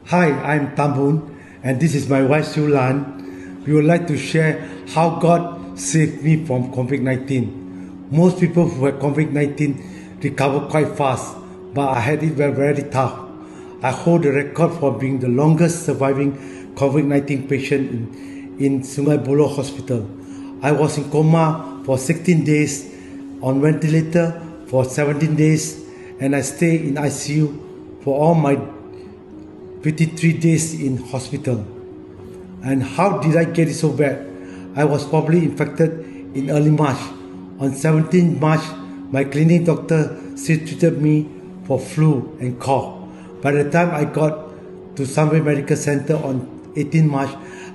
Hi, I'm Tambun, and this is my wife Sue Lan. We would like to share how God saved me from COVID 19. Most people who have COVID 19 recover quite fast, but I had it very tough. I hold the record for being the longest surviving COVID 19 patient in Sungai Buloh Hospital. I was in coma for 16 days, on ventilator for 17 days, and I stayed in ICU for all my 53 days in hospital. And how did I get it so bad? I was probably infected in early March. On 17 March, my clinic doctor still treated me for flu and cough. By the time I got to Sunway Medical Center on 18 March,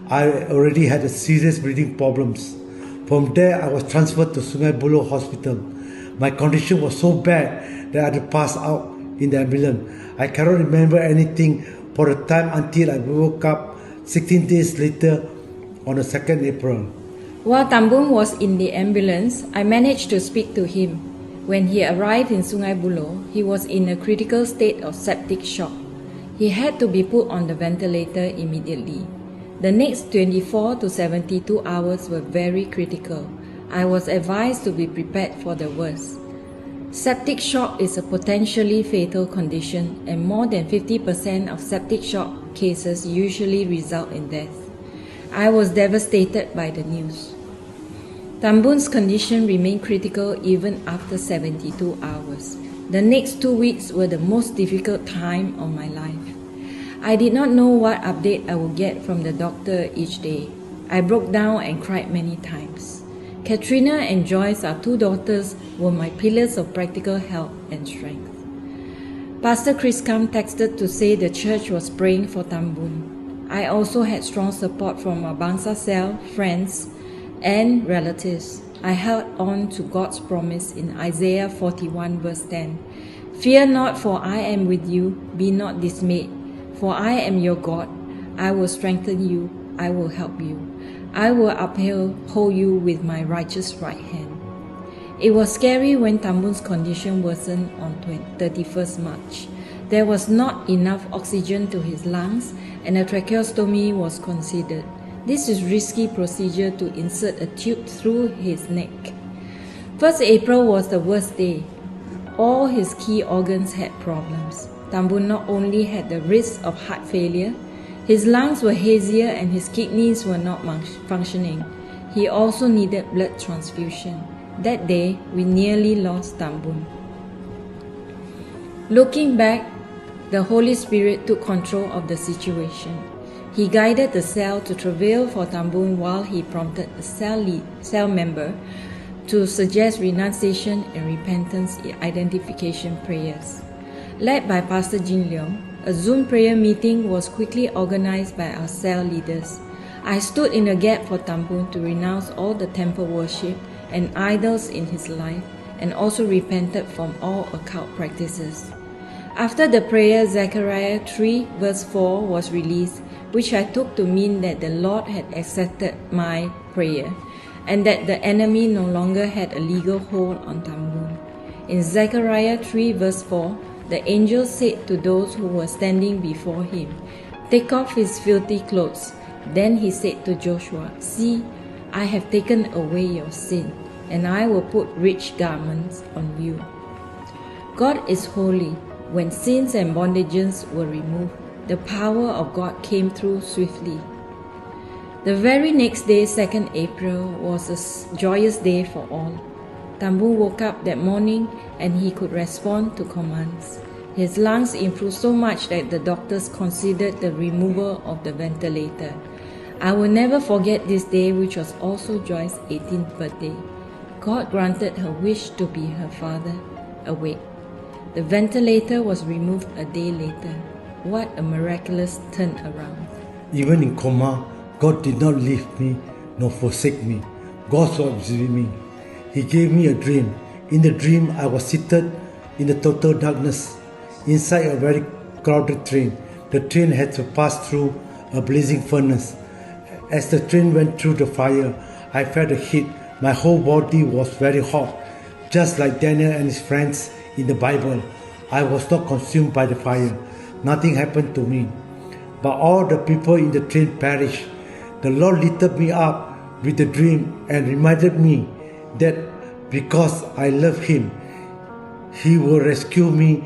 I already had serious breathing problems. From there, I was transferred to Sungai Buloh Hospital. My condition was so bad that I had to pass out in the ambulance. I cannot remember anything for the time until I woke up 16 days later on the 2nd April. While Tambun was in the ambulance, I managed to speak to him. When he arrived in Sungai Buloh, he was in a critical state of septic shock. He had to be put on the ventilator immediately. The next 24 to 72 hours were very critical. I was advised to be prepared for the worst. Septic shock is a potentially fatal condition, and more than 50% of septic shock cases usually result in death. I was devastated by the news. Tambun's condition remained critical even after 72 hours. The next 2 weeks were the most difficult time of my life. I did not know what update I would get from the doctor each day. I broke down and cried many times. Katrina and Joyce, our two daughters, were my pillars of practical help and strength. Pastor Chris Kam texted to say the church was praying for Tambun. I also had strong support from our Bangsa cell, friends, and relatives. I held on to God's promise in Isaiah 41 verse 10. Fear not, for I am with you. Be not dismayed, for I am your God. I will strengthen you. I will help you. I will uphold you with my righteous right hand. It was scary when Tambun's condition worsened on 31st March. There was not enough oxygen to his lungs, and a tracheostomy was considered. This is a risky procedure to insert a tube through his neck. 1st April was the worst day. All his key organs had problems. Tambun not only had the risk of heart failure, his lungs were hazier and his kidneys were not functioning. He also needed blood transfusion. That day, we nearly lost Tambun. Looking back, the Holy Spirit took control of the situation. He guided the cell to travail for Tambun while he prompted the cell member to suggest renunciation and repentance identification prayers. Led by Pastor Jin Leong, a Zoom prayer meeting was quickly organized by our cell leaders. I stood in the gap for Tambun to renounce all the temple worship and idols in his life, and also repented from all occult practices. After the prayer, Zechariah 3 verse 4 was released, which I took to mean that the Lord had accepted my prayer, and that the enemy no longer had a legal hold on Tambun. In Zechariah 3 verse 4, the angel said to those who were standing before him, "Take off his filthy clothes." Then he said to Joshua, "See, I have taken away your sin, and I will put rich garments on you." God is holy. When sins and bondages were removed, the power of God came through swiftly. The very next day, 2nd April, was a joyous day for all. Tambun woke up that morning and he could respond to commands. His lungs improved so much that the doctors considered the removal of the ventilator. I will never forget this day, which was also Joyce's 18th birthday. God granted her wish to be her father awake. The ventilator was removed a day later. What a miraculous turnaround. Even in coma, God did not leave me nor forsake me. God was with me. He gave me a dream. In the dream, I was seated in the total darkness inside a very crowded train. The train had to pass through a blazing furnace. As the train went through the fire, I felt a heat. My whole body was very hot, just like Daniel and his friends in the Bible. I was not consumed by the fire. Nothing happened to me. but all the people in the train perished. The Lord lifted me up with a dream and reminded me that because I love Him, He will rescue me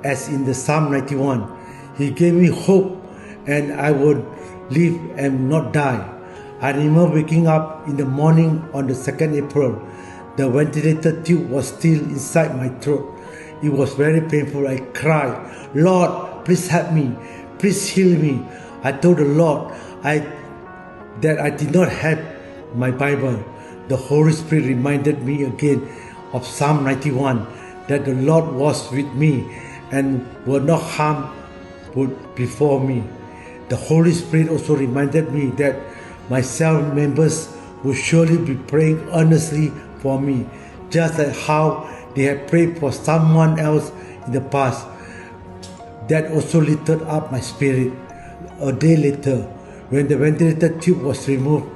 as in the Psalm 91. He gave me hope and I would live and not die. I remember waking up in the morning on the 2nd April. The ventilator tube was still inside my throat. It was very painful. I cried, Lord, please help me. Please heal me. I told the Lord that I did not have my Bible. The Holy Spirit reminded me again of Psalm 91, that the Lord was with me and will not harm put before me. The Holy Spirit also reminded me that my cell members would surely be praying earnestly for me, just like how they had prayed for someone else in the past. That also lifted up my spirit. A day later, when the ventilator tube was removed,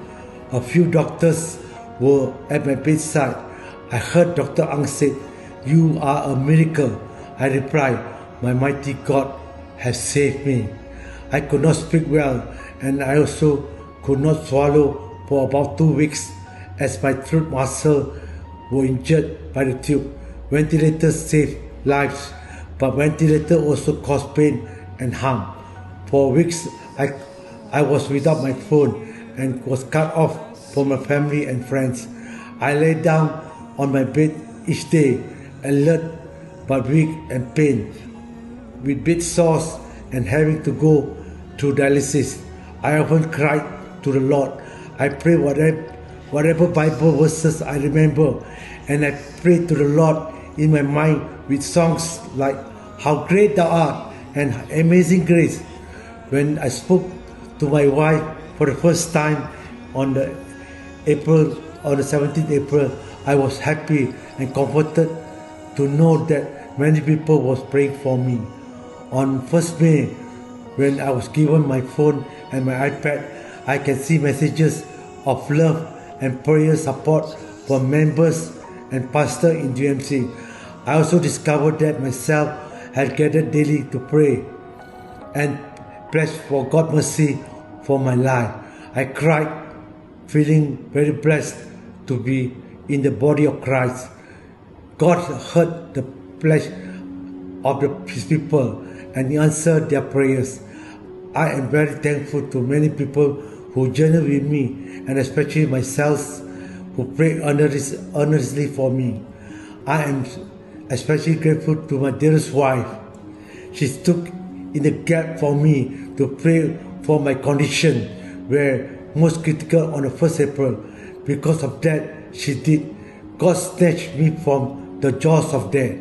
a few doctors were at my bedside. I heard Dr. Ang say, "You are a miracle." I replied, "My mighty God has saved me." I could not speak well, and I also could not swallow for about 2 weeks as my throat muscles were injured by the tube. Ventilators save lives, but ventilator also cause pain and harm. For weeks, I was without my phone and was cut off from my family and friends. I lay down on my bed each day, alert but weak and pain, with bed sores and having to go to dialysis. I often cried to the Lord. I pray whatever Bible verses I remember, and I pray to the Lord in my mind with songs like "How Great Thou Art" and "Amazing Grace." When I spoke to my wife for the first time on the 17th April, I was happy and comforted to know that many people was praying for me. On 1st May, when I was given my phone and my iPad, I can see messages of love and prayer support from members and pastors in GMC. I also discovered that myself had gathered daily to pray and pledge for God's mercy for my life. I cried, feeling very blessed to be in the body of Christ. God heard the pledge of His people and He answered their prayers. I am very thankful to many people who journeyed with me, and especially myself, who prayed earnestly for me. I am especially grateful to my dearest wife. She stood in the gap for me to pray for my condition, were most critical on the 1st April. Because of that, she did. God snatched me from the jaws of death.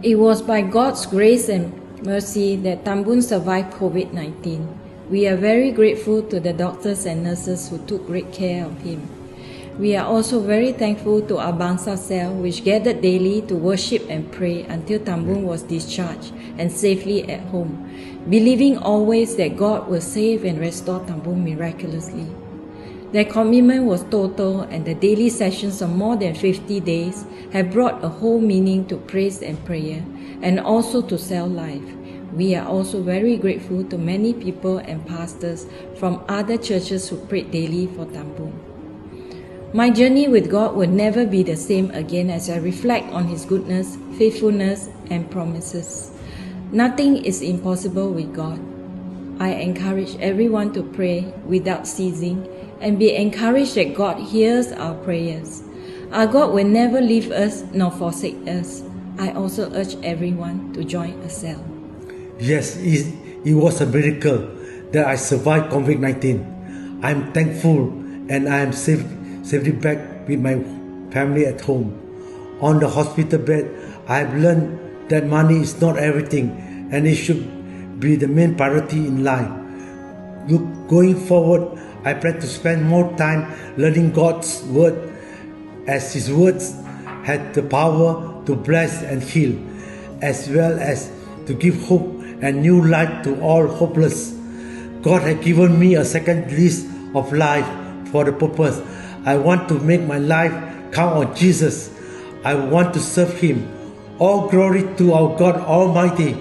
It was by God's grace and mercy that Tambun survived COVID-19. We are very grateful to the doctors and nurses who took great care of him. We are also very thankful to our Bangsa cell, which gathered daily to worship and pray until Tambun was discharged and safely at home, believing always that God will save and restore Tambun miraculously. Their commitment was total, and the daily sessions of more than 50 days have brought a whole meaning to praise and prayer, and also to cell life. We are also very grateful to many people and pastors from other churches who prayed daily for Tambun. My journey with God will never be the same again as I reflect on His goodness, faithfulness, and promises. Nothing is impossible with God. I encourage everyone to pray without ceasing and be encouraged that God hears our prayers. Our God will never leave us nor forsake us. I also urge everyone to join a cell. Yes, it was a miracle that I survived COVID-19. I'm thankful and I am safely back with my family at home. On the hospital bed, I have learned that money is not everything and it should be the main priority in life. Going forward, I plan to spend more time learning God's word, as His words had the power to bless and heal, as well as to give hope and new light to all hopeless. God had given me a second lease of life for the purpose. I want to make my life count on Jesus. I want to serve Him. All glory to our God Almighty.